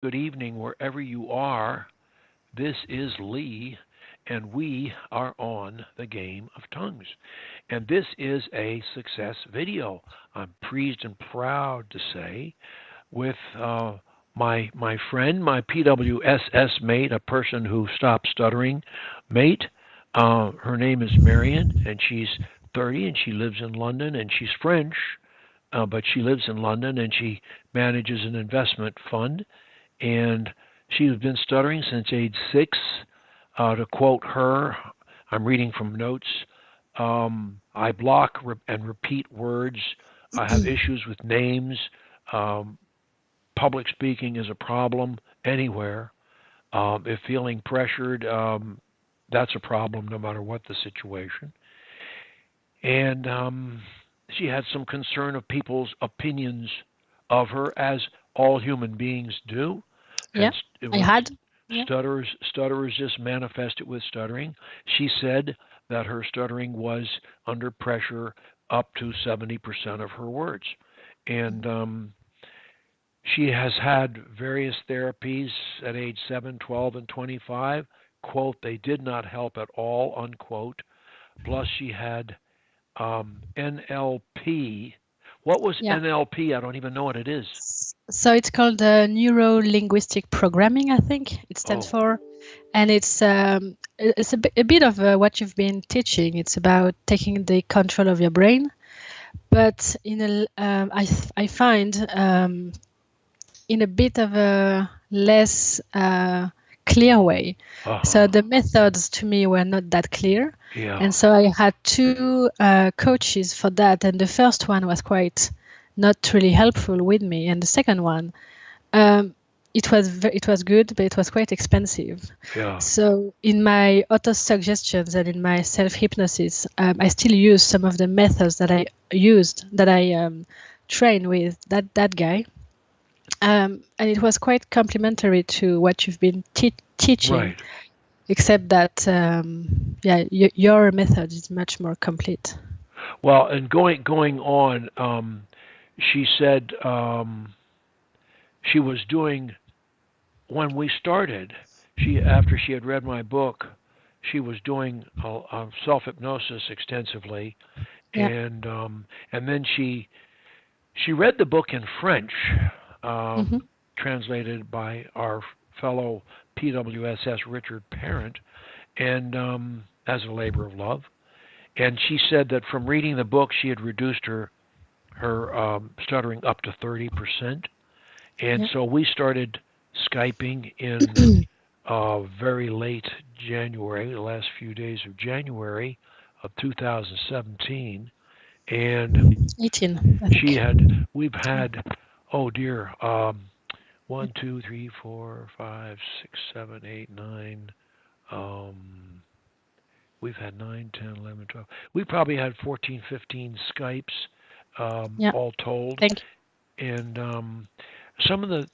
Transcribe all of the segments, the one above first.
Good evening, wherever you are. This is Lee, and we are on the game of tongues. And this is a success video. I'm pleased and proud to say, with my friend, my PWSS mate, a person who stopped stuttering mate. Her name is Marion, and she's 30, and she lives in London, and she's French, but she lives in London, and she manages an investment fund, and she's been stuttering since age 6. To quote her, I'm reading from notes. I block and repeat words. I have issues with names. Um, Public speaking is a problem anywhere. If feeling pressured, that's a problem no matter what the situation. And she had some concern of people's opinions of her, as all human beings do. Yeah, And it I was had. Yeah. stutterers just manifest it with stuttering. She said that her stuttering was under pressure up to 70% of her words. And she has had various therapies at age 7, 12, and 25. Quote, they did not help at all, unquote. Plus, she had NLP. What was Yeah. NLP? I don't even know what it is. So it's called neuro linguistic programming, I think it stands Oh, for. And it's a bit of what you've been teaching. It's about taking the control of your brain, but I find in a bit of a less clear way. So uh-huh. the methods to me were not that clear. Yeah, And so I had two coaches for that. And the first one was quite not really helpful with me. And the second one, um, it was good, but it was quite expensive. yeah, So in my auto suggestions and in my self hypnosis, I still use some of the methods that I trained with that guy, and it was quite complementary to what you've been teaching, right. except that yeah, your method is much more complete. Well, and going on, she said she was doing when we started. She after she had read my book, she was doing self hypnosis extensively, Yeah. and then she read the book in French, um, Hmm. translated by our fellow PWSS Richard Parent, and as a labor of love. And she said that from reading the book, she had reduced her stuttering up to 30%. And Yeah. so we started Skyping in very late January, the last few days of January of 2017. And 18, I she think. had, we've Yeah. had, oh dear, 1, 2, 3, 4, 5, 6, 7, 8, 9. Um, we've had 9, 10, 11, 12. We probably had 14, 15 Skypes, Yeah. all told. Thank you. And some of the,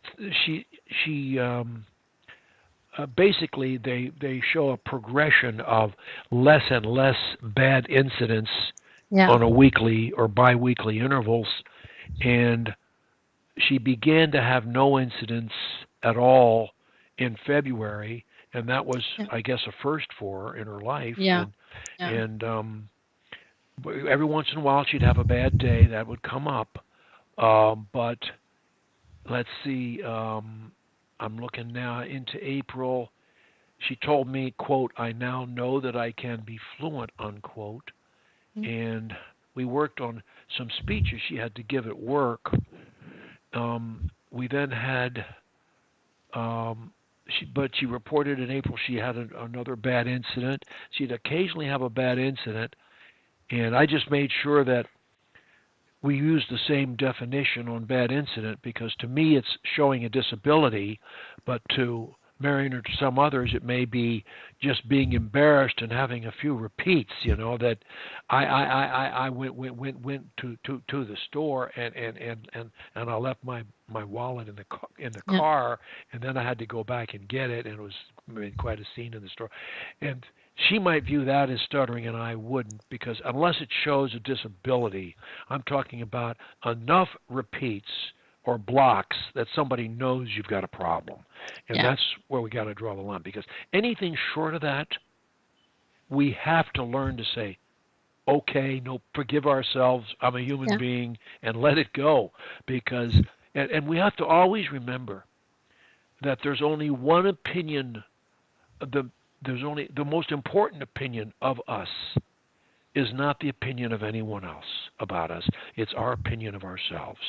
she, she, basically they show a progression of less and less bad incidents Yeah. on a weekly or biweekly intervals, and she began to have no incidents at all in February, and that was, Yeah. I guess, a first for her in her life. Yeah. And Yeah. and every once in a while she'd have a bad day that would come up. But let's see, I'm looking now into April. She told me, quote, I now know that I can be fluent, unquote. Mm. And we worked on some speeches she had to give at work. We then had, but she reported in April she had another bad incident. She'd occasionally have a bad incident, and I just made sure that we use the same definition on bad incident, because to me it's showing a disability, but to Marion or to some others it may be just being embarrassed and having a few repeats. That I went to the store, and I left my wallet in the Yeah. car, and then I had to go back and get it, and it was made quite a scene in the store. And she might view that as stuttering, and I wouldn't, because unless it shows a disability, I'm talking about enough repeats or blocks that somebody knows you've got a problem. And Yeah. that's where we got to draw the line, because anything short of that, we have to learn to say, okay, no, forgive ourselves. I'm a human Yeah. being, and let it go. Because, and we have to always remember that there's only one opinion. The there's only the most important opinion of us is not the opinion of anyone else about us. It's our opinion of ourselves.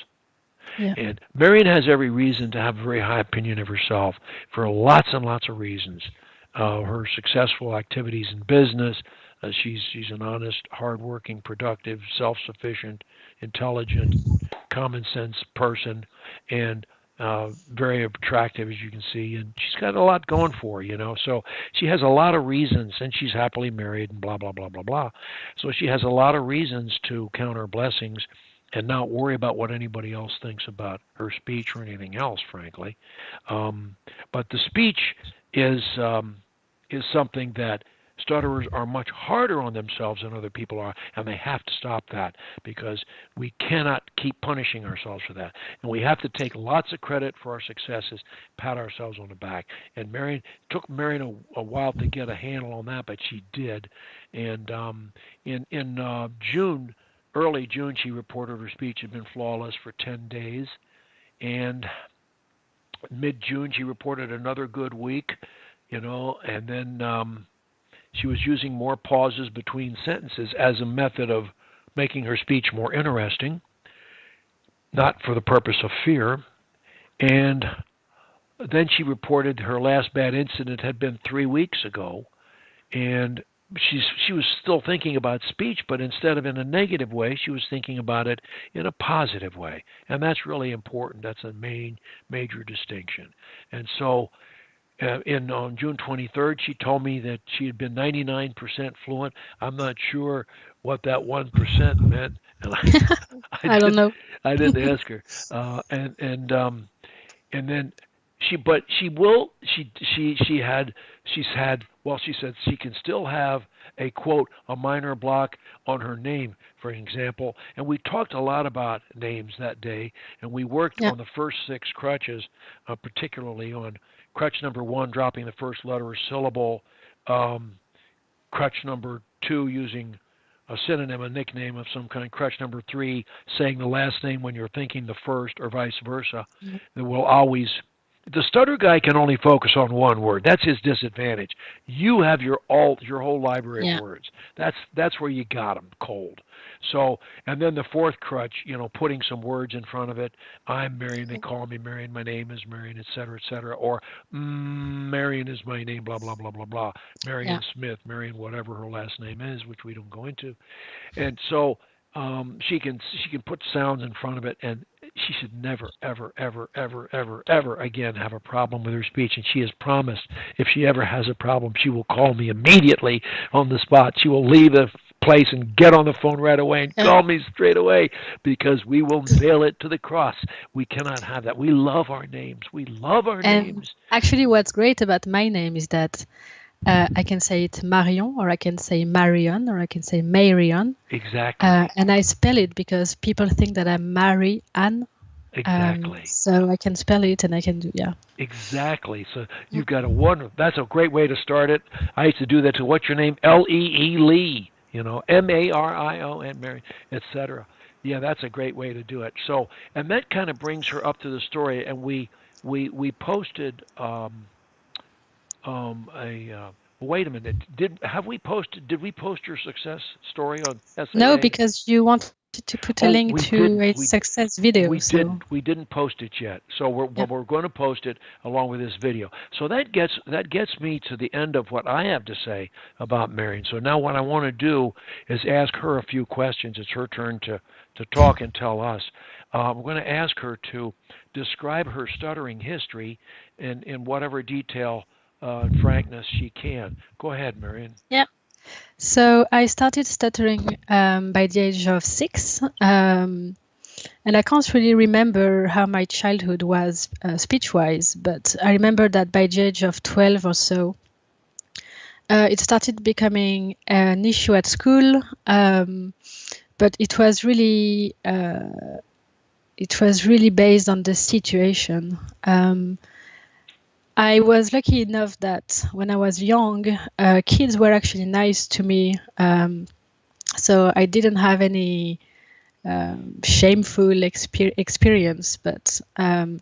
Yeah. And Marion has every reason to have a very high opinion of herself for lots and lots of reasons. Her successful activities in business. She's an honest, hardworking, productive, self-sufficient, intelligent, common sense person, and very attractive, as you can see. And she's got a lot going for her. So she has a lot of reasons, and she's happily married, and blah blah blah blah blah. So she has a lot of reasons to count her blessings and not worry about what anybody else thinks about her speech or anything else, frankly. But the speech is something that stutterers are much harder on themselves than other people are, and they have to stop that, because we cannot keep punishing ourselves for that. And we have to take lots of credit for our successes, pat ourselves on the back. And Marion, it took Marion a while to get a handle on that, but she did. And in June, early June, she reported her speech had been flawless for 10 days. And mid-June, she reported another good week, and then she was using more pauses between sentences as a method of making her speech more interesting, not for the purpose of fear. And then she reported her last bad incident had been 3 weeks ago, and she was still thinking about speech, but instead of in a negative way, she was thinking about it in a positive way, and that's really important. That's a major distinction. And so on June 23rd, she told me that she had been 99% fluent. I'm not sure what that 1% meant, and I I don't didn't know. I didn't ask her. And then but she will she's had, well, she said she can still have a quote, a minor block on her name, for example. And we talked a lot about names that day, and we worked Yeah. on the first 6 crutches, particularly on crutch number 1, dropping the first letter or syllable, crutch number 2, using a synonym, a nickname of some kind, crutch number 3, saying the last name when you're thinking the first, or vice versa. Yeah. That will always, the stutter guy can only focus on one word. That's his disadvantage. You have your whole library of Yeah. words. That's where you got them cold. So, and then the fourth crutch, putting some words in front of it. I'm Marion. They call me Marion. My name is Marion, etc., etc. Or Marion is my name. Blah blah blah blah blah. Yeah. Marion Smith, Marion, whatever her last name is, which we don't go into. And so she can put sounds in front of it, and she should never ever ever ever ever ever again have a problem with her speech. And she has promised, if she ever has a problem, she will call me immediately on the spot. She will leave the place and get on the phone right away and Yeah. call me straight away, because we will nail it to the cross. We cannot have that. We love our names. We love our And names. actually, what's great about my name is that I can say it Marion, or I can say Marion, or I can say Marion. Exactly. And I spell it because people think that I'm Mary Ann. Exactly. So I can spell it, and I can do, yeah. Exactly. So you've got a wonderful. That's a great way to start it. I used to do that. To what's your name? Lee. Lee. Marion, Mary, etc. Yeah, that's a great way to do it. So, and that kind of brings her up to the story. And we posted a. Wait a minute. Did we post your success story on No, SAA? because you wanted to put a Oh, link we to didn't. a success video. We So, didn't. We didn't post it yet. So yeah. we're going to post it along with this video. So that gets me to the end of what I have to say about Marion. So now what I want to do is ask her a few questions. It's her turn to talk and tell us. I'm going to ask her to describe her stuttering history in whatever detail and frankness she can. Go ahead, Marion. Yeah. So I started stuttering by the age of 6. And I can't really remember how my childhood was speech-wise, but I remember that by the age of 12 or so, it started becoming an issue at school. But it was really it was really based on the situation. I was lucky enough that when I was young, kids were actually nice to me. So I didn't have any shameful experience, but I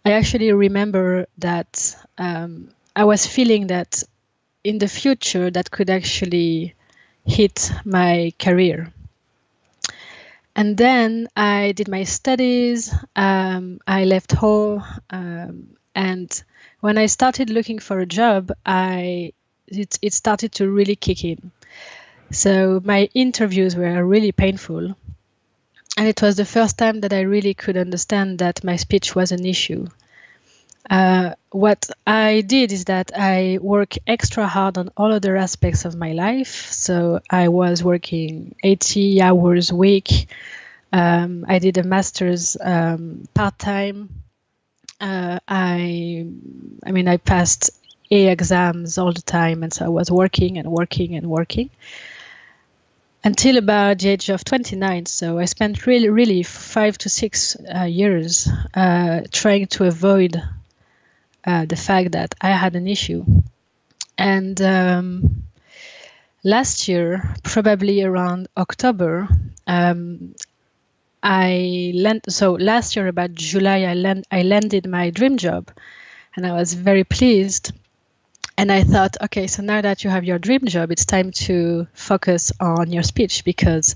actually remember that I was feeling that in the future that could actually hit my career. And then I did my studies. I left home, and when I started looking for a job, it started to really kick in. So my interviews were really painful, and it was the first time that I really could understand that my speech was an issue. What I did is that I work extra hard on all other aspects of my life. So I was working 80 hours a week. I did a master's part-time. I passed A exams all the time, and so I was working and working and working until about the age of 29. So I spent really 5 to 6 years trying to avoid the fact that I had an issue. And last year, probably around October, last year about July, I landed my dream job, and I was very pleased. And I thought, okay, so now that you have your dream job, it's time to focus on your speech, because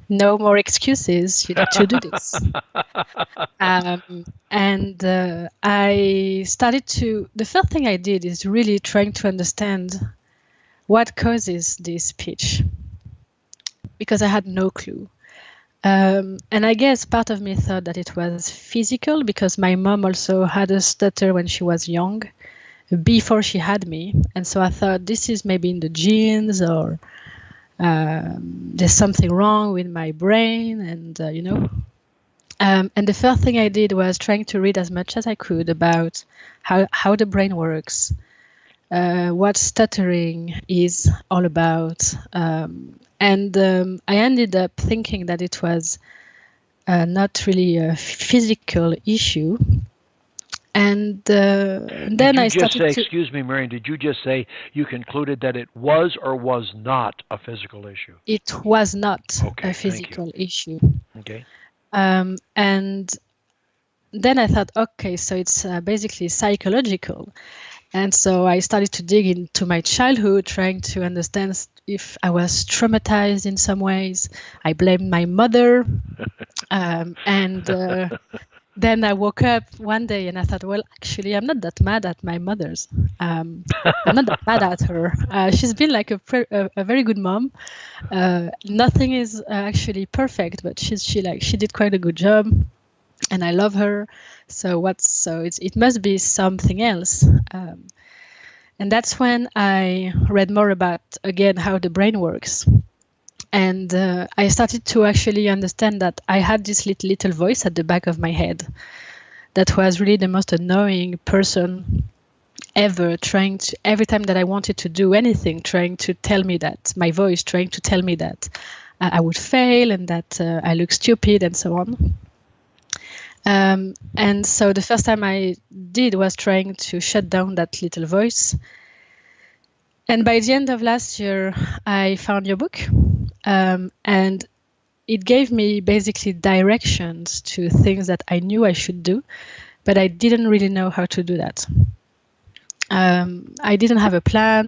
no more excuses to do this. I started to, the first thing I did is really trying to understand what causes this speech, because I had no clue. And I guess part of me thought that it was physical, because my mom also had a stutter when she was young, before she had me. And so I thought this is maybe in the genes, or there's something wrong with my brain. And, and the first thing I did was trying to read as much as I could about how the brain works, what stuttering is all about. I ended up thinking that it was not really a physical issue. And then I started to... Excuse me, Marion, did you just say you concluded that it was or was not a physical issue? It was not a physical issue. Okay. And then I thought, okay, so it's basically psychological. And so I started to dig into my childhood, trying to understand if I was traumatized in some ways. I blamed my mother. Then I woke up one day and I thought, well, actually, I'm not that mad at my mother's. I'm not that mad at her. She's been like a very good mom. Nothing is actually perfect, but she did quite a good job, and I love her. So it must be something else. And that's when I read more about, again, how the brain works. And I started to actually understand that I had this little voice at the back of my head that was really the most annoying person ever, every time that I wanted to do anything, trying to tell me that, my voice trying to tell me that I would fail and that I look stupid and so on. And so the first time I did was trying to shut down that little voice. And by the end of last year, I found your book. And it gave me basically directions to things that I knew I should do, but I didn't really know how to do that. I didn't have a plan.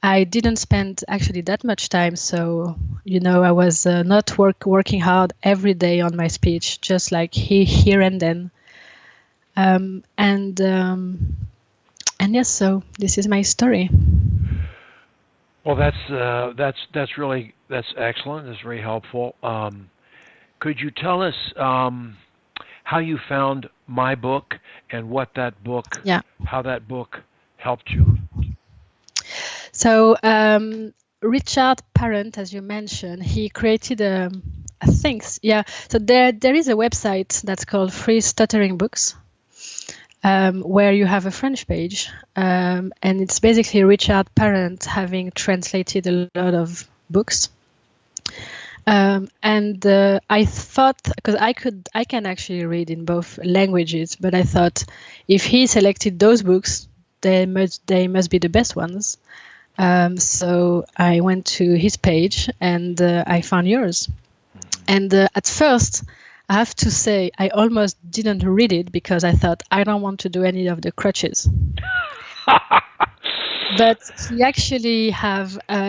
I didn't spend actually that much time. So, I was not working hard every day on my speech, just like here and then. And yes, so this is my story. Well, that's excellent. That's very helpful. Could you tell us how you found my book and what that book, how that book helped you? So Richard Parent, as you mentioned, he created So there is a website that's called Free Stuttering Books, where you have a French page, and it's basically Richard Parent having translated a lot of books. And I thought, because I can actually read in both languages, but I thought if he selected those books, they must be the best ones. So I went to his page and I found yours. And at first, I have to say, I almost didn't read it because I thought I don't want to do any of the crutches. But he actually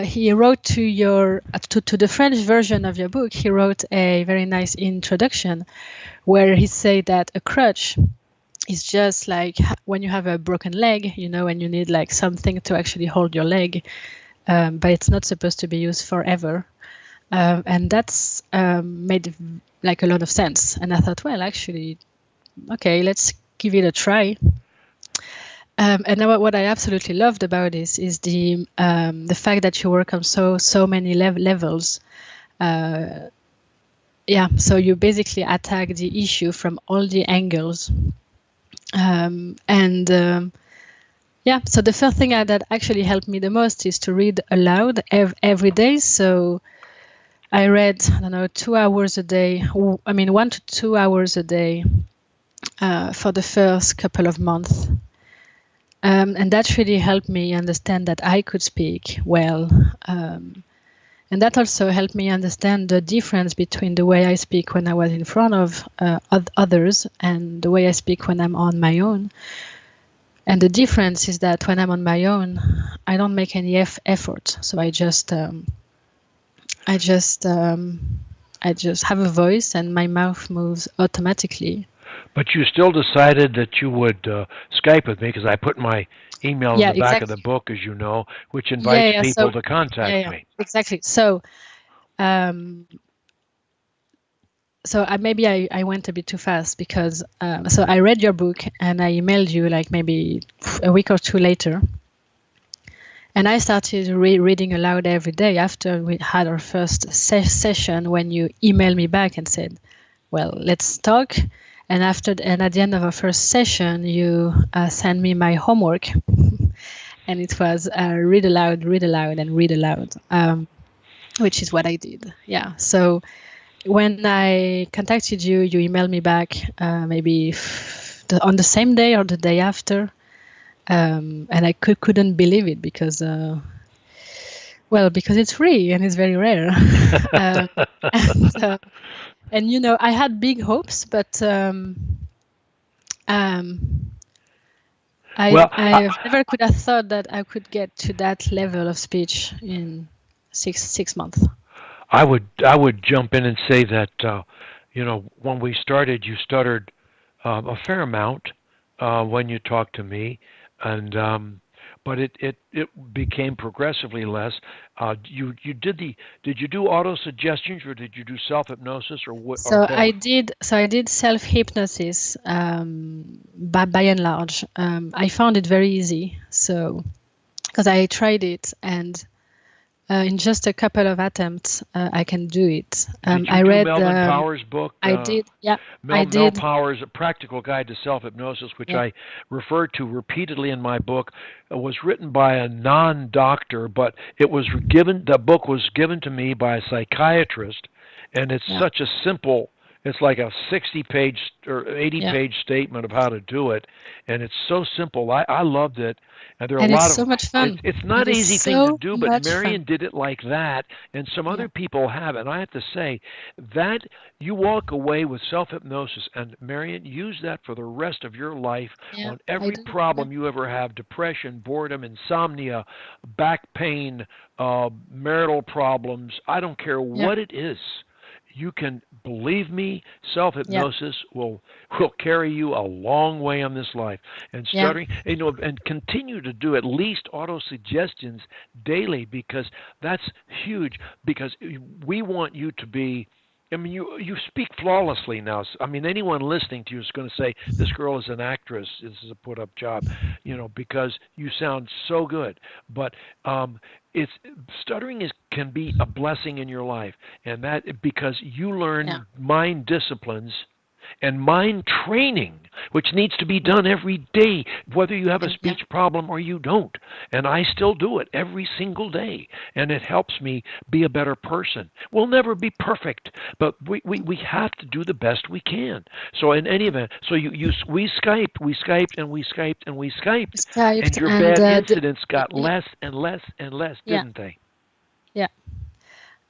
he wrote to to the French version of your book. He wrote a very nice introduction where he said that a crutch is just like when you have a broken leg, and you need like something to actually hold your leg, but it's not supposed to be used forever. And that's made like a lot of sense. And I thought, well, actually, okay, let's give it a try. And what I absolutely loved about this is the fact that you work on so many levels. Yeah, so you basically attack the issue from all the angles. Yeah, so the first thing that actually helped me the most is to read aloud every day. So I read, I don't know, 2 hours a day. I mean, 1 to 2 hours a day for the first couple of months. And that really helped me understand that I could speak well. And that also helped me understand the difference between the way I speak when I was in front of others and the way I speak when I'm on my own. And the difference is that when I'm on my own, I don't make any effort. So I just have a voice and my mouth moves automatically. But you still decided that you would Skype with me because I put my email in Yeah, the back of the exactly. book, as you know, which Yeah, invites yeah. people So to yeah, contact yeah, me. exactly. Um, so maybe I went a bit too fast because so I read your book and I emailed you like maybe a week or two later, and I started reading aloud every day after we had our first session. When you emailed me back and said, "Well, let's talk," and at the end of our first session, you sent me my homework, and it was read aloud, and read aloud, which is what I did. Yeah, so when I contacted you, you emailed me back maybe on the same day or the day after, and I couldn't believe it because, well, because it's free and it's very rare. um, and, uh, and I had big hopes, but um, Well, I never could have thought that I could get to that level of speech in six months. I would jump in and say that when we started, you stuttered a fair amount when you talked to me, and but it became progressively less. You did you do auto suggestions or did you do self hypnosis or So both? I did self hypnosis by and large. I found it very easy. So because I tried it and in just a couple of attempts, I can do it. Did you I do read, Melvin Powers' book? I did, yeah, I Mel did, Powers' A Practical Guide to Self Hypnosis, which yeah, I refer to repeatedly in my book, was written by a non-doctor, but the book was given to me by a psychiatrist, and it's yeah, such a simple. It's like a 60-page or yeah. 80-page statement of how to do it, and it's so simple. I loved it, and there are a And it's lot of. so much It's fun. it's not It an is easy thing to so do, but much fun. Marion did it like that, and some Yeah, other people have. And I have to say that you walk away with self hypnosis, and Marion, use that for the rest of your life yeah, on I every do. Yeah, problem you ever have: depression, boredom, insomnia, back pain, marital problems. I don't care yeah, what it is. You can believe me, self yeah, hypnosis will carry you a long way on this life. And yeah, stuttering, and continue to do at least auto suggestions daily because that's huge. Because we want you to be. I mean, you speak flawlessly now. I mean, anyone listening to you is going to say this girl is an actress. This is a put-up job, because you sound so good. But it's stuttering can be a blessing in your life, and that because you yeah, learn mind disciplines and mind training, which needs to be done every day, whether you have a Yeah. speech problem or you don't. And I still do it every single day, and it helps me be a better person. We'll never be perfect, but we have to do the best we can. So in any event, so we Skyped, and we Skyped, and we Skyped, and Skyped your and bad incidents got yeah, less and less and less, yeah, didn't they? yeah.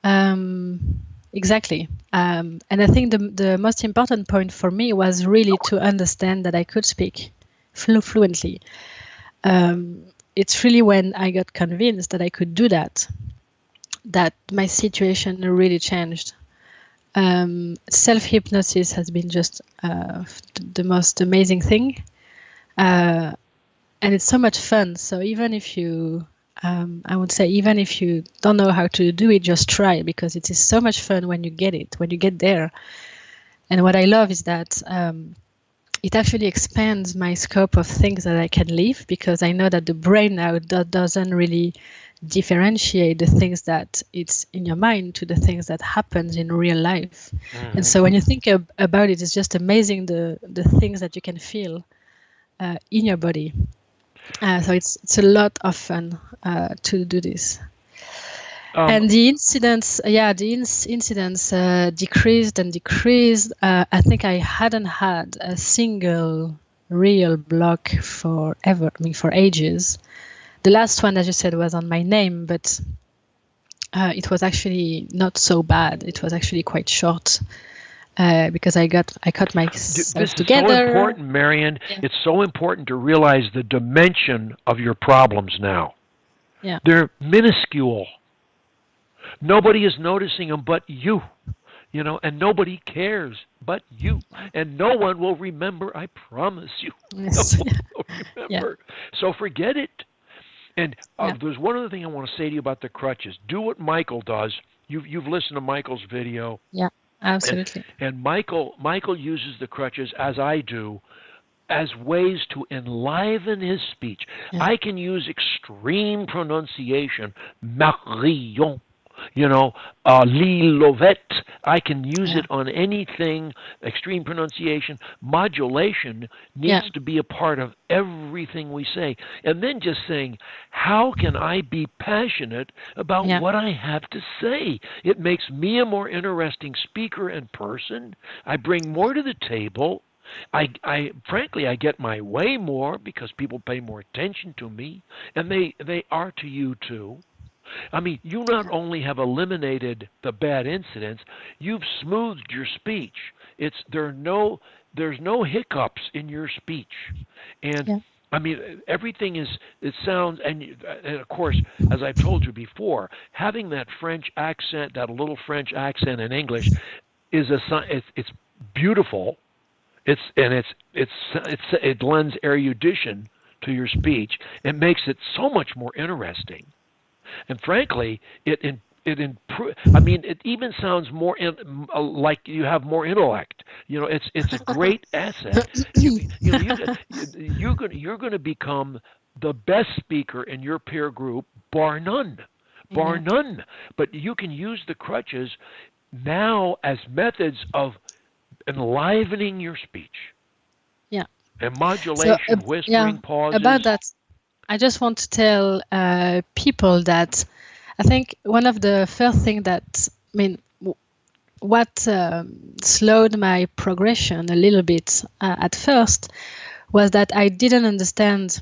Um, exactly. And I think the most important point for me was really to understand that I could speak fluently. It's really when I got convinced that I could do that, that my situation really changed. Self hypnosis has been just the most amazing thing, and it's so much fun. So even if you, I would say, even if you don't know how to do it, just try, because it is so much fun when you get it, when you get there. And what I love is that it actually expands my scope of things that I can live, because I know that the brain now doesn't really differentiate the things that it's in your mind to the things that happens in real life. And Hmm. so when you think about it, it's just amazing the things that you can feel in your body. So it's a lot of fun to do this. Um, And the incidents, yeah, the incidents decreased and decreased. I think I hadn't had a single real block forever. I mean, for ages. The last one, as you said, was on my name, but it was actually not so bad. It was actually quite short because I cut this myself is so together. important, Marion. Yeah, It's so important to realize the dimension of your problems now. yeah, They're minuscule. Nobody is noticing them but you. And nobody cares but you. And no one will remember, I promise you. No yes, one will yeah, remember. So forget it. And yeah, there's one other thing I want to say to you about the crutches. Do what Michael does. You've listened to Michael's video, yeah, and absolutely. Michael uses the crutches as I do, as ways to enliven his speech. Yeah, I can use extreme pronunciation, Marion, you know, Lilovette. I can use yeah, it on anything. Extreme pronunciation, modulation needs yeah, to be a part of everything we say. And then just saying, how can I be passionate about yeah, what I have to say? It makes me a more interesting speaker and person. I bring more to the table. I frankly I get my way more because people pay more attention to me, and they are to you too. I mean, you not yeah, only have eliminated the bad incidents, you've smoothed your speech. There's no hiccups in your speech, and yeah, I mean everything is it sounds and of course as I've told you before, having that French accent, that little French accent in English, is it's beautiful. It lends erudition to your speech. It makes it so much more interesting, and frankly, it improve. I mean, it even sounds more like you have more intellect. It's a great asset. You're going to become the best speaker in your peer group, bar none, bar yeah, none. But you can use the crutches now as methods of enlivening your speech yeah. and So, modulation, yeah, whispering, pauses. about that, I just want to tell people that I think one of the first thing that, I mean, what slowed my progression a little bit at first was that I didn't understand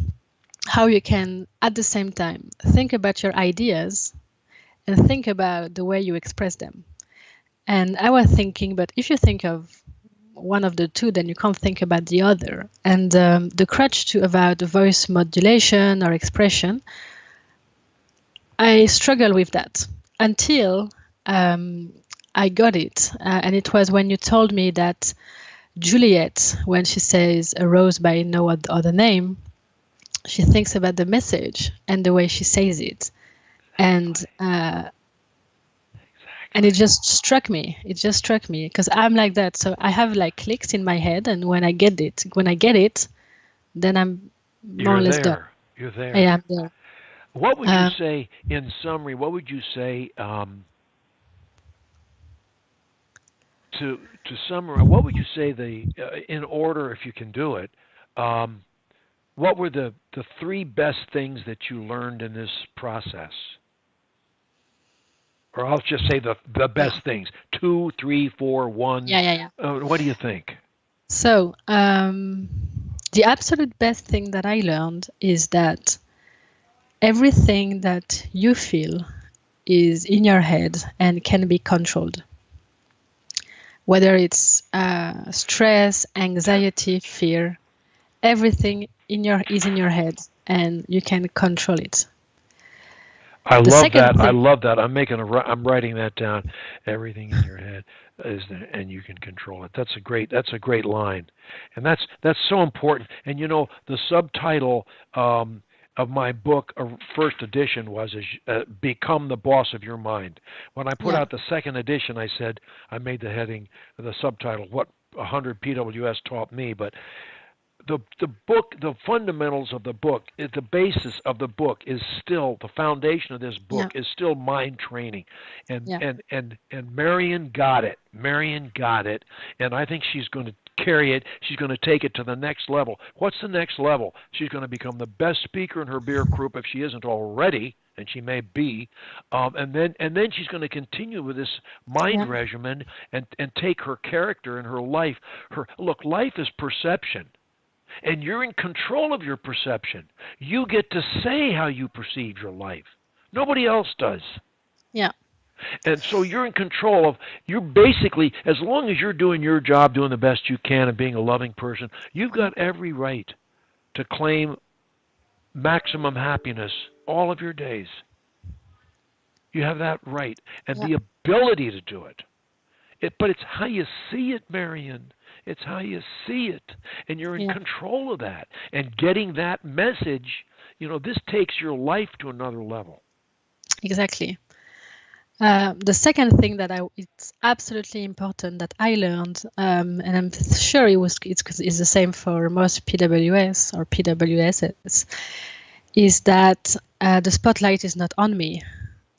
how you can, at the same time, think about your ideas and think about the way you express them. And I was thinking, but if you think of one of the two, then you can't think about the other. And the crutch to about the voice modulation or expression, I struggle with that until um, I got it. And it was when you told me that Juliet, when she says a rose by no other name, she thinks about the message and the way she says it. And Exactly. and it Exactly. just struck me. It just struck me because I'm like that. So I have like clicks in my head, and when I get it, then I'm more or You're less done. there. You're I there. am there. What would you Um, say in summary? What would you say to summarize, what would you say in order, if you can do it? Um, what were the three best things that you learned in this process? Or I'll just say the Yeah. best things. Two, three, four, one. Yeah. What do you think? So, the absolute best thing that I learned is that everything that you feel is in your head and can be controlled. Whether it's stress, anxiety, fear, everything is in your head and you can control it. I The love second that. I thing, love that. I'm writing that down. Everything in your head is there, and you can control it. That's a great line, and that's so important. And the subtitle of my book, first edition, was "Become the Boss of Your Mind." When I put yeah, out the second edition, I said I made the heading, the subtitle, "What 100 PWS Taught Me," but the book, the fundamentals of the book, the basis of the book is still the foundation of this yeah, book is still mind training, and yeah, Marion got it. Marion got it, and I think she's going to carry it. She's going to take it to the next level. What's the next level? She's going to become the best speaker in her beer group if she isn't already, and she may be, and then she's going to continue with this mind yeah, regimen and take her character and her life. Look, life is perception. And you're in control of your perception. You get to say how you perceive your life. Nobody else does. yeah, And so you're in control of, you're basically, as long as you're doing your job, doing the best you can, and being a loving person, you've got every right to claim maximum happiness all of your days. You have that right and yeah, the ability to do it. But it's how you see it, Marion. It's how you see it. And you're in yeah, control of that. And getting that message, this takes your life to another level. exactly. The second thing that it's absolutely important that I learned, and I'm sure it's the same for most PWS or PWSs, is that the spotlight is not on me,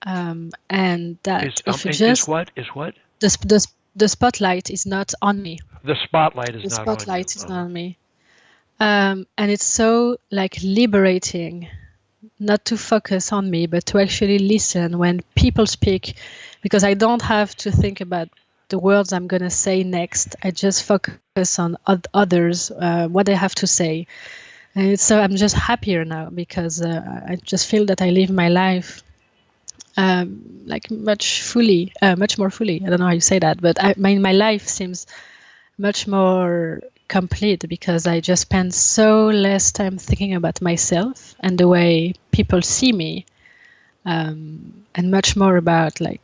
and that if you Is just what? Is what? the spotlight is not on me. The spotlight is The not on you. spotlight is not on me, and it's so like liberating not to focus on me, but to actually listen when people speak, because I don't have to think about the words I'm going to say next. I just focus on others, what they have to say. And so I'm just happier now because I just feel that I live my life like much more fully. I don't know how you say that, but my life seems much more complete because I just spend so less time thinking about myself and the way people see me, and much more about like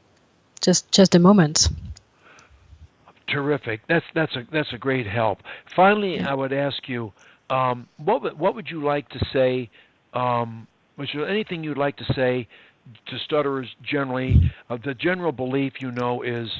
just the moment. Terrific. That's a great help. Finally, Yeah. I would ask you, what would you like to say? Was there anything you'd like to say to stutterers generally? The general belief, is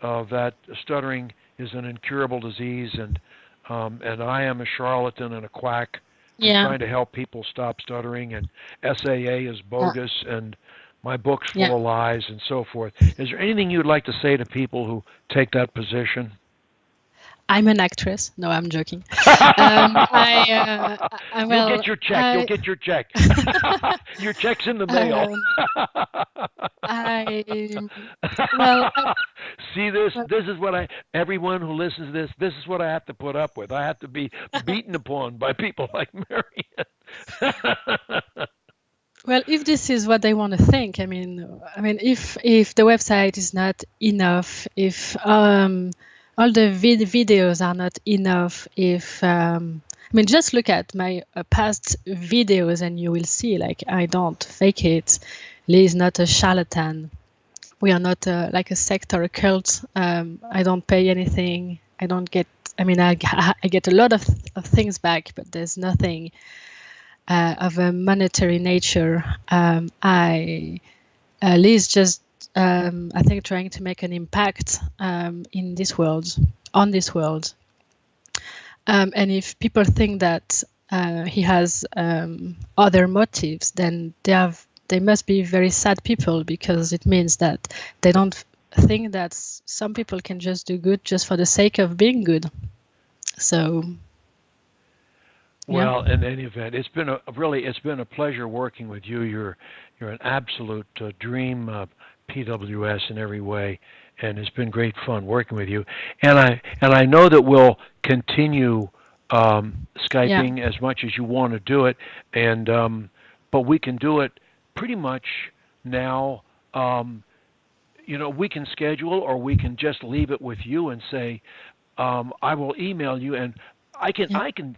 that stuttering is an incurable disease, and I am a charlatan and a quack for Yeah. trying to help people stop stuttering, and SAA is Yeah. bogus, and my book's Yeah. full of lies, and so forth. Is there anything you'd like to say to people who take that position? I'm an actress. No, I'm joking. You'll Well, get your check. You'll get your check. Your check's in the mail. um, I, well, See this? This is what everyone who listens to this is what I have to put up with. I have to be beaten upon by people like Marion. well, if this is what they want to think, if the website is not enough, if all the videos are not enough, if just look at my past videos and you will see, like, I don't fake it. Lee is not a charlatan. We are not like a sect or a cult. I don't pay anything. I don't get. I get a lot of things back, but there's nothing of a monetary nature. Liz just, I think, trying to make an impact in this world, on this world. And if people think that he has other motives, then they must be very sad people, because it means that they don't think that some people can just do good just for the sake of being good. So yeah, Well, in any event, it's been a pleasure working with you. You're an absolute dream PWS in every way, and it's been great fun working with you. And I know that we'll continue yeah, skyping as much as you want to do it, and but we can do it pretty much now. We can schedule, or we can just leave it with you and say, I will email you, and yeah, I can,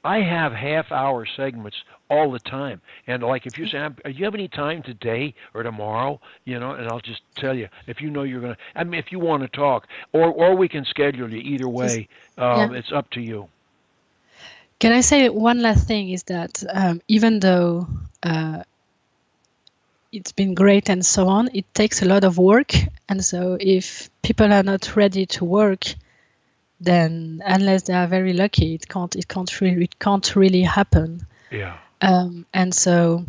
I have half-hour segments all the time, and like if you say, do you have any time today or tomorrow, and I'll just tell you if you know you're gonna, I mean, if you want to talk, or we can schedule you either just way. yeah. It's up to you. Can I say one last thing is that even though uh, it's been great and so on, it takes a lot of work. And so if people are not ready to work, then unless they are very lucky, it can't really happen. Yeah. And so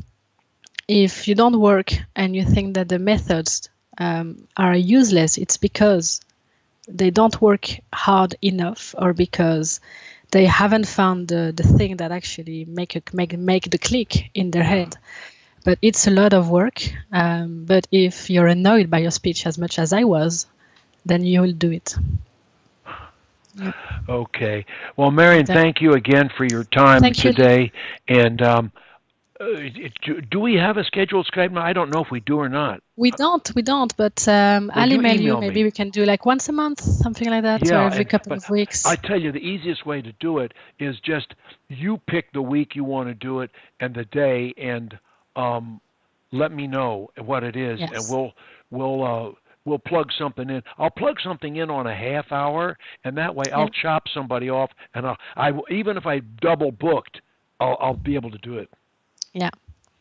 if you don't work and you think that the methods are useless, it's because they don't work hard enough, or because they haven't found the thing that actually make the click in their Yeah. head. But it's a lot of work. But if you're annoyed by your speech as much as I was, then you will do it. Yeah, Okay. Well, Marion, exactly. thank you again for your time Thank you, Lee. today. And do we have a scheduled Skype now? I don't know if we do or not. We don't, but Well, I'll you email you. email Maybe me. we can do like once a month, something like that, or Yeah, every couple but of weeks. I tell you, the easiest way to do it is just you pick the week you want to do it and the day, and um, let me know what it is, and Yes. we'll we'll plug something in. I'll plug something in on a half hour, and that way Yeah. I'll chop somebody off, and even if I double booked, I'll be able to do it. Yeah.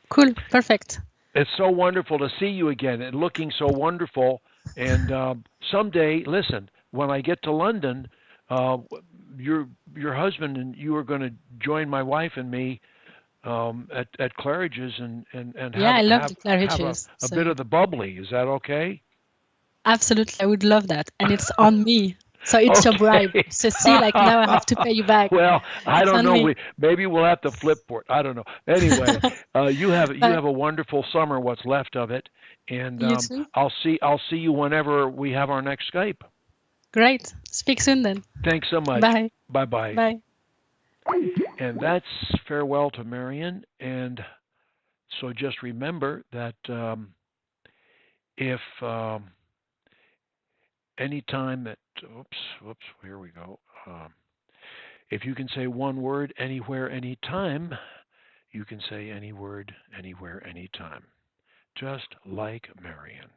Cool. Perfect. It's so wonderful to see you again and looking so wonderful. And someday, listen, when I get to London, uh, your husband and you are going to join my wife and me at Claridge's and Yeah, I love the have Claridge's. a bit So of the bubbly. Is that okay? absolutely, I would love that. And it's on me. So it's your bribe. Okay. So see, like now I have to pay you back. Well, I It's don't on know. me. Maybe we'll have to flip for it. I don't know. Anyway, you But have a wonderful summer. What's left of it, and you too. I'll see you whenever we have our next Skype. Great. Speak soon then. Thanks so much. Bye. Bye bye. Bye. And that's farewell to Marion. And so just remember that if any time that whoops, here we go. If you can say one word anywhere, anytime, you can say any word anywhere, anytime. Just like Marion.